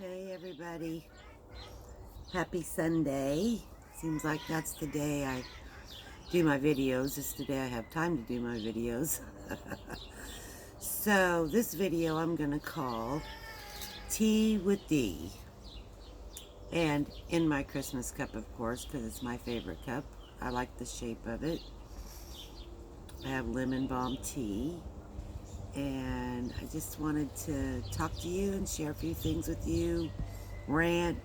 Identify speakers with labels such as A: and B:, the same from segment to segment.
A: Hey everybody, happy Sunday. Seems like that's the day I do my videos. It's the day I have time to do my videos. So this video I'm gonna call Tea with D. And in my Christmas cup, of course, because it's my favorite cup. I like the shape of it. I have lemon balm tea. And I just wanted to talk to you and share a few things with you. Rant,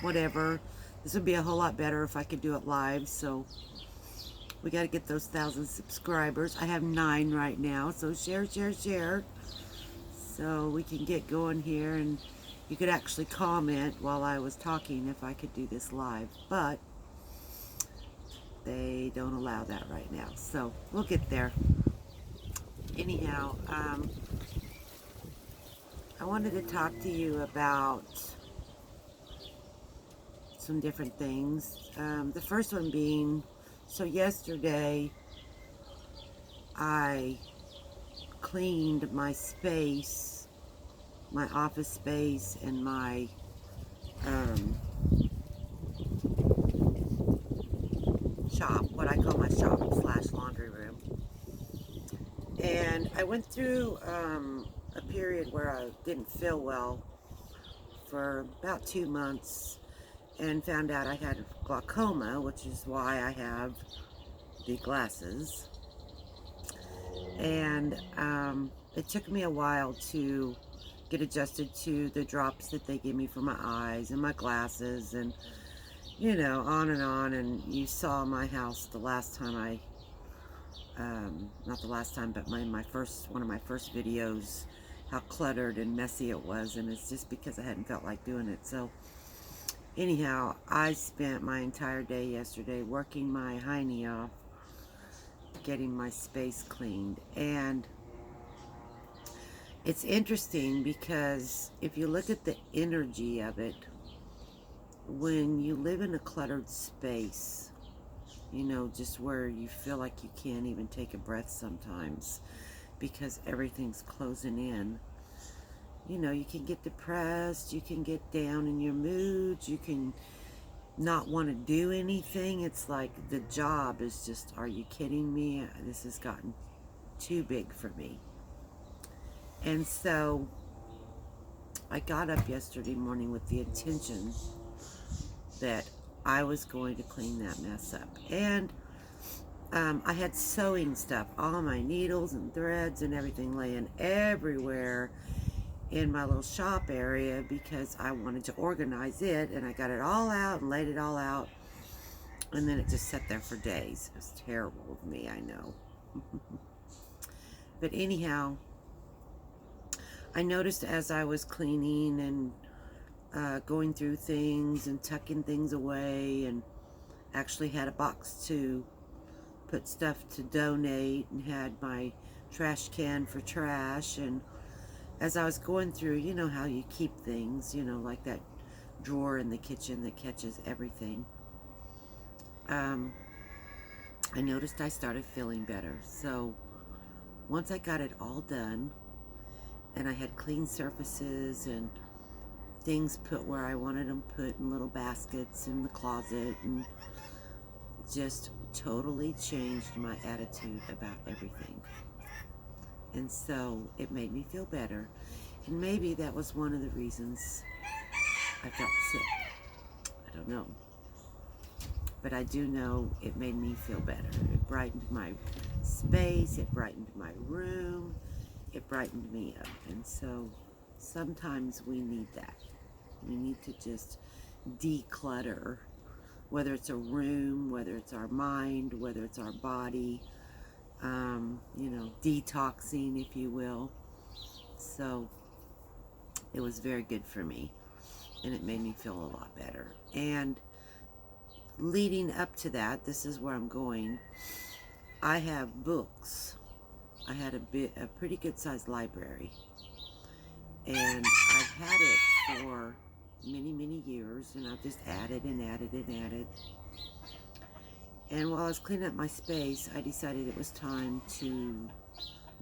A: whatever. This would be a whole lot better if I could do it live, so we got to get those 1,000 subscribers. I have 9 right now, so share, so we can get going here. And you could actually comment while I was talking if I could do this live, but they don't allow that right now, so we'll get there. Anyhow, I wanted to talk to you about some different things. The first one being, so yesterday I cleaned my space, my office space, and my shop, what I call my shop slash laundry room. And I went through a period where I didn't feel well for about 2 months and found out I had glaucoma, which is why I have the glasses. And it took me a while to get adjusted to the drops that they give me for my eyes and my glasses, and you know, on and on. And you saw my house the last time I not the last time, but one of my first videos, how cluttered and messy it was. And it's just because I hadn't felt like doing it. So anyhow, I spent my entire day yesterday working my hiney off, getting my space cleaned. And it's interesting because if you look at the energy of it, when you live in a cluttered space, you know, just where you feel like you can't even take a breath sometimes because everything's closing in, you know, you can get depressed, you can get down in your moods, you can not want to do anything. It's like the job is just, are you kidding me? This has gotten too big for me. And so I got up yesterday morning with the intention that I was going to clean that mess up. And I had sewing stuff, all my needles and threads and everything laying everywhere in my little shop area because I wanted to organize it, and I got it all out and laid it all out, and then it just sat there for days. It was terrible of me, I know. But anyhow, I noticed as I was cleaning and going through things and tucking things away, and actually had a box to put stuff to donate, and had my trash can for trash. And as I was going through, you know how you keep things, you know, like that drawer in the kitchen that catches everything. I noticed I started feeling better. So once I got it all done and I had clean surfaces and things put where I wanted them put in little baskets in the closet, and just totally changed my attitude about everything. And so it made me feel better. And maybe that was one of the reasons I felt sick. I don't know. But I do know it made me feel better. It brightened my space. It brightened my room. It brightened me up. And so sometimes we need that. We need to just declutter, whether it's a room, whether it's our mind, whether it's our body, you know, detoxing, if you will. So it was very good for me, and it made me feel a lot better. And leading up to that, this is where I'm going. I have books. I had a pretty good sized library, and I've had it for many years, and I've just added and added and added. And while I was cleaning up my space, I decided it was time to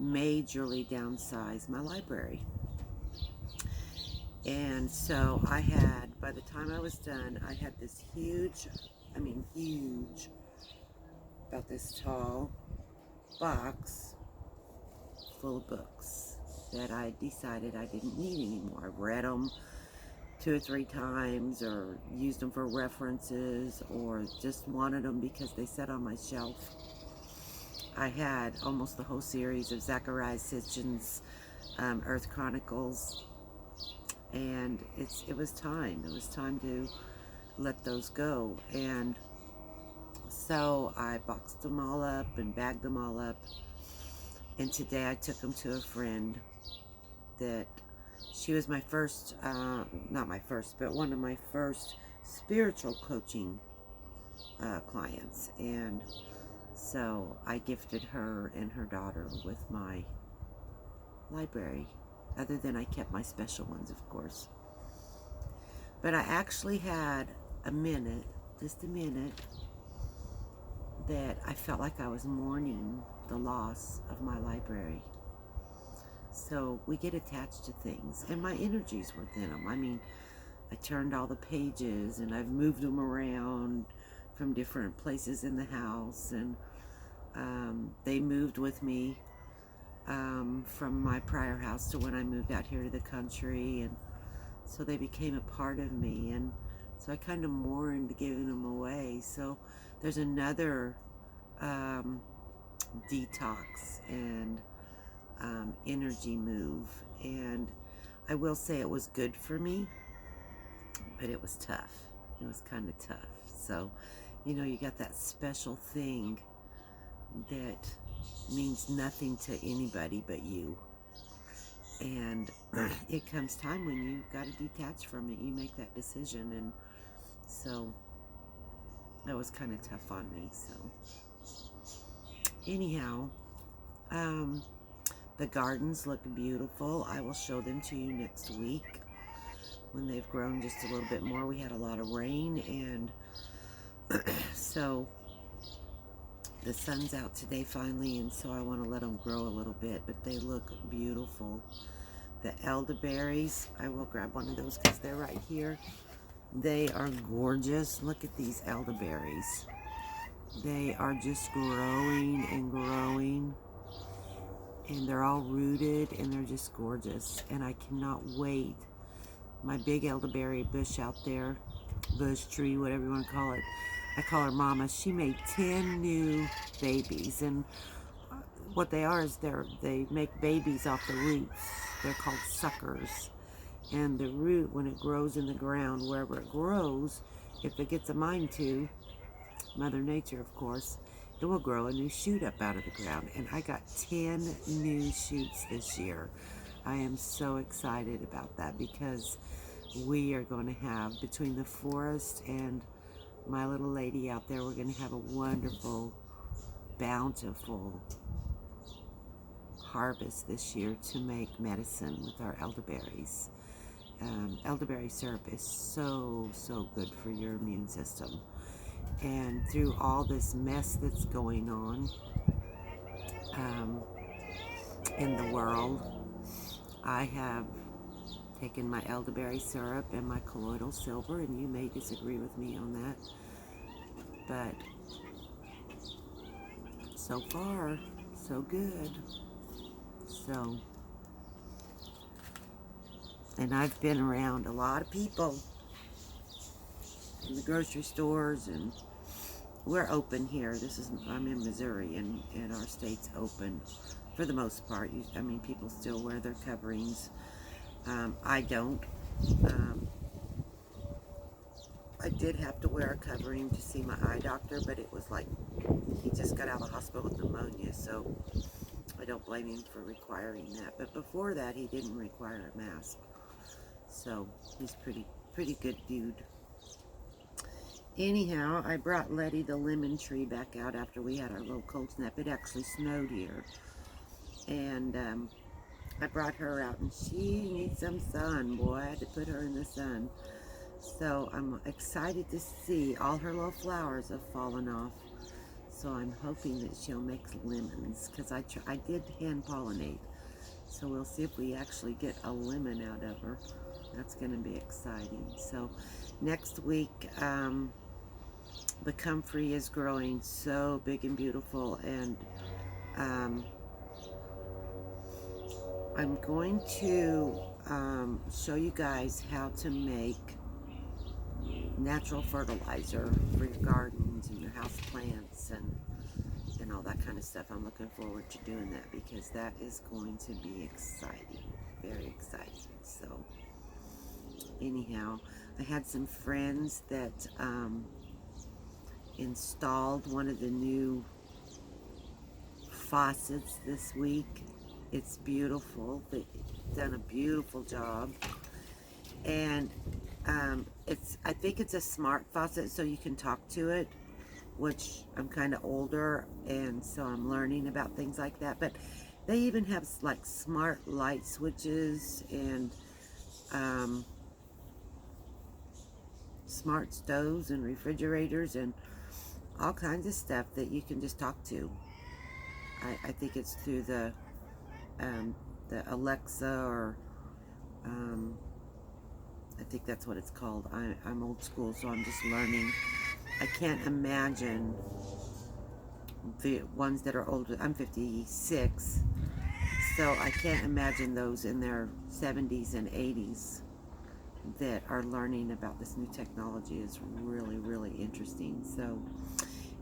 A: majorly downsize my library. And so I had, by the time I was done, I had this huge, huge, about this tall box full of books that I decided I didn't need anymore. I've read them 2 or 3 times, or used them for references, or just wanted them because they sat on my shelf. I had almost the whole series of Zachariah Sitchin's Earth Chronicles, and it was time. It was time to let those go. And so I boxed them all up and bagged them all up. And today I took them to a friend that she was my first, not my first, but one of my first spiritual coaching clients. And so I gifted her and her daughter with my library, other than I kept my special ones, of course. But I actually had a minute, just a minute, that I felt like I was mourning the loss of my library. So we get attached to things, and my energies within them. I turned all the pages, and I've moved them around from different places in the house, and they moved with me from my prior house to when I moved out here to the country, and so they became a part of me, and so I kind of mourned giving them away. So there's another detox and energy move, and I will say it was good for me, but it was tough. It was kind of tough. So, you got that special thing that means nothing to anybody but you. And it comes time when you've got to detach from it. You make that decision. And so that was kind of tough on me. So anyhow, the gardens look beautiful. I will show them to you next week when they've grown just a little bit more. We had a lot of rain, and so the sun's out today finally, and so I want to let them grow a little bit, but they look beautiful. The elderberries, I will grab one of those because they're right here. They are gorgeous. Look at these elderberries. They are just growing and growing, and they're all rooted, and they're just gorgeous, and I cannot wait. My big elderberry bush out there, bush tree, whatever you want to call it, I call her Mama. She made 10 new babies, and what they are is they make babies off the roots. They're called suckers, and the root, when it grows in the ground, wherever it grows, if it gets a mind to, Mother Nature, of course, it will grow a new shoot up out of the ground. And I got 10 new shoots this year. I am so excited about that, because we are going to have, between the forest and my little lady out there, we're going to have a wonderful, bountiful harvest this year to make medicine with our elderberries. Elderberry syrup is so, so good for your immune system. And through all this mess that's going on in the world, I have taken my elderberry syrup and my colloidal silver, and you may disagree with me on that, but so far, so good. So, and I've been around a lot of people in the grocery stores, and we're open here. I'm in Missouri, and our state's open for the most part. People still wear their coverings. I don't. I did have to wear a covering to see my eye doctor, but it was like he just got out of the hospital with pneumonia, so I don't blame him for requiring that. But before that, he didn't require a mask, so he's pretty good dude. Anyhow, I brought Letty the lemon tree back out after we had our little cold snap. It actually snowed here, and I brought her out, and she needs some sun, boy. I had to put her in the sun. So I'm excited to see all her little flowers have fallen off. So I'm hoping that she'll make lemons, because I did hand pollinate. So we'll see if we actually get a lemon out of her. That's going to be exciting. So next week, the comfrey is growing so big and beautiful, and um, I'm going to show you guys how to make natural fertilizer for your gardens and your house plants and all that kind of stuff. I'm looking forward to doing that because that is going to be exciting, very exciting. So anyhow, I had some friends that installed one of the new faucets this week. It's beautiful. They've done a beautiful job. And I think it's a smart faucet, so you can talk to it, which I'm kind of older, and so I'm learning about things like that. But they even have like smart light switches and smart stoves and refrigerators and all kinds of stuff that you can just talk to. I think it's through the Alexa, or I think that's what it's called. I'm old school, so I'm just learning. I can't imagine the ones that are older. I'm 56, so I can't imagine those in their 70s and 80s that are learning about this new technology. Is really, really interesting. So,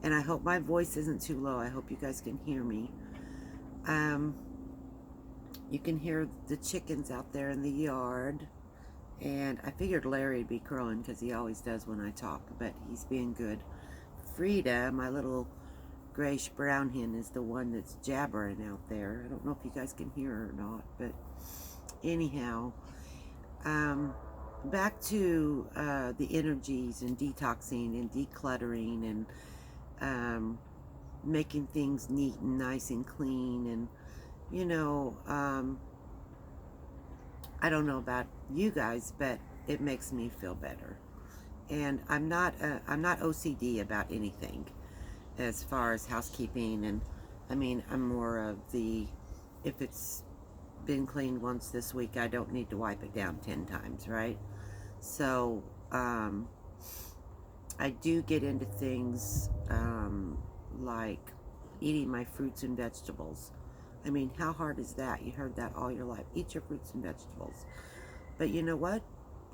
A: and I hope my voice isn't too low. I hope you guys can hear me. You can hear the chickens out there in the yard. And I figured Larry'd be crowing because he always does when I talk, but he's being good. Frida, my little grayish brown hen, is the one that's jabbering out there. I don't know if you guys can hear her or not, but anyhow, back to the energies and detoxing and decluttering and making things neat and nice and clean. And you know, I don't know about you guys, but it makes me feel better. And I'm not OCD about anything as far as housekeeping. And I mean, I'm more of the, if it's been cleaned once this week, I don't need to wipe it down 10 times, right? So I do get into things like eating my fruits and vegetables. I mean, how hard is that? You heard that all your life. Eat your fruits and vegetables. But you know what?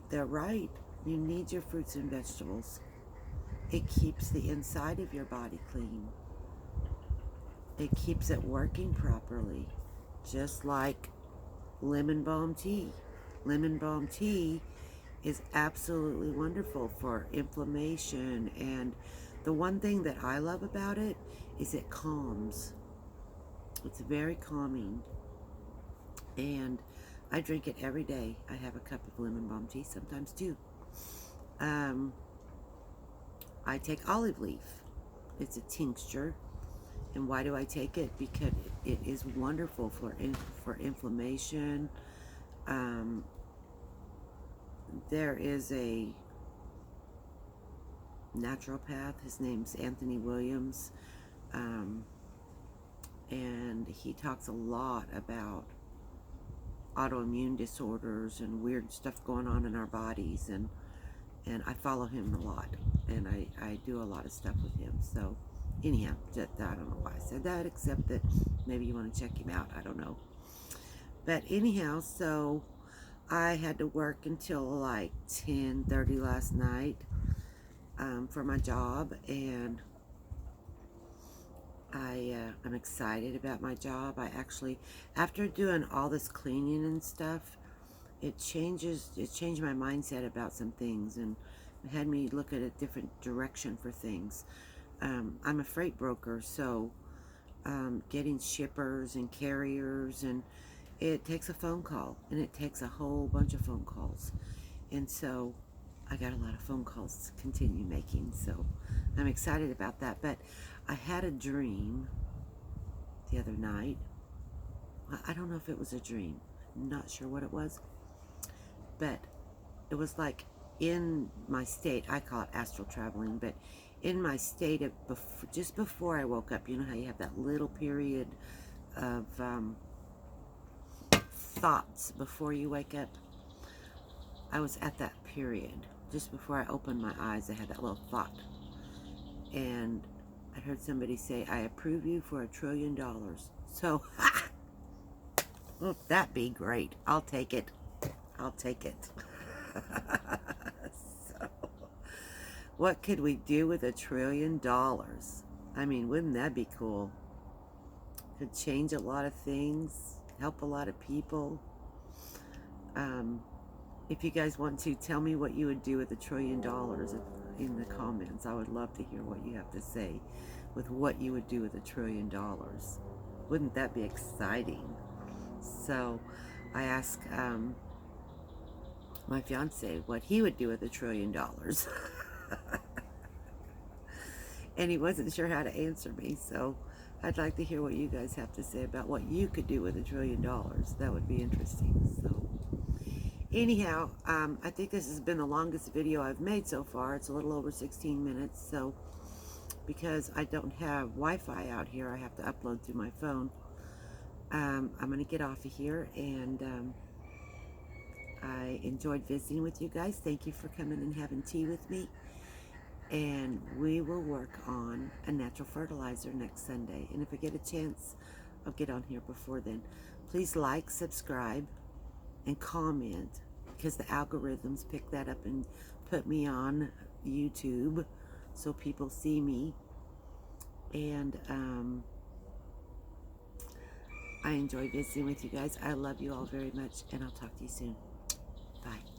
A: They're right. You need your fruits and vegetables. It keeps the inside of your body clean. It keeps it working properly. Just like lemon balm tea. Lemon balm tea is absolutely wonderful for inflammation. And the one thing that I love about it is it calms. It's very calming, and I drink it every day. I have a cup of lemon balm tea, sometimes two. I take olive leaf. It's a tincture. And why do I take it? Because it is wonderful for inflammation. There is a naturopath. His name's Anthony Williams. And he talks a lot about autoimmune disorders and weird stuff going on in our bodies, and I follow him a lot, and I do a lot of stuff with him. So anyhow, I don't know why I said that, except that maybe you want to check him out. I don't know. But anyhow, so I had to work until like 10:30 last night for my job, and I'm excited about my job. I actually, after doing all this cleaning and stuff, it changed my mindset about some things, and it had me look at a different direction for things. I'm a freight broker, so getting shippers and carriers, and it takes a phone call, and it takes a whole bunch of phone calls. And so I got a lot of phone calls to continue making, so I'm excited about that. But I had a dream the other night. I don't know if it was a dream. I'm not sure what it was. But it was like in my state, I call it astral traveling, but in my state of just before I woke up, you know how you have that little period of thoughts before you wake up. I was at that period. Just before I opened my eyes, I had that little thought. And I heard somebody say, I approve you for $1 trillion. So, won't that be great? I'll take it. I'll take it. So, what could we do with $1 trillion? I mean, wouldn't that be cool? Could change a lot of things, help a lot of people. If you guys want to, tell me what you would do with $1 trillion in the comments. I would love to hear what you have to say with what you would do with $1 trillion. Wouldn't that be exciting? So I asked my fiance what he would do with $1 trillion. And he wasn't sure how to answer me, so I'd like to hear what you guys have to say about what you could do with $1 trillion. That would be interesting. So anyhow, I think this has been the longest video I've made so far. It's a little over 16 minutes, so because I don't have Wi-Fi out here, I have to upload through my phone. I'm going to get off of here, and I enjoyed visiting with you guys. Thank you for coming and having tea with me. And we will work on a natural fertilizer next Sunday. And if I get a chance, I'll get on here before then. Please like, subscribe, and comment, because the algorithms pick that up and put me on YouTube so people see me. And I enjoy visiting with you guys. I love you all very much, and I'll talk to you soon. Bye.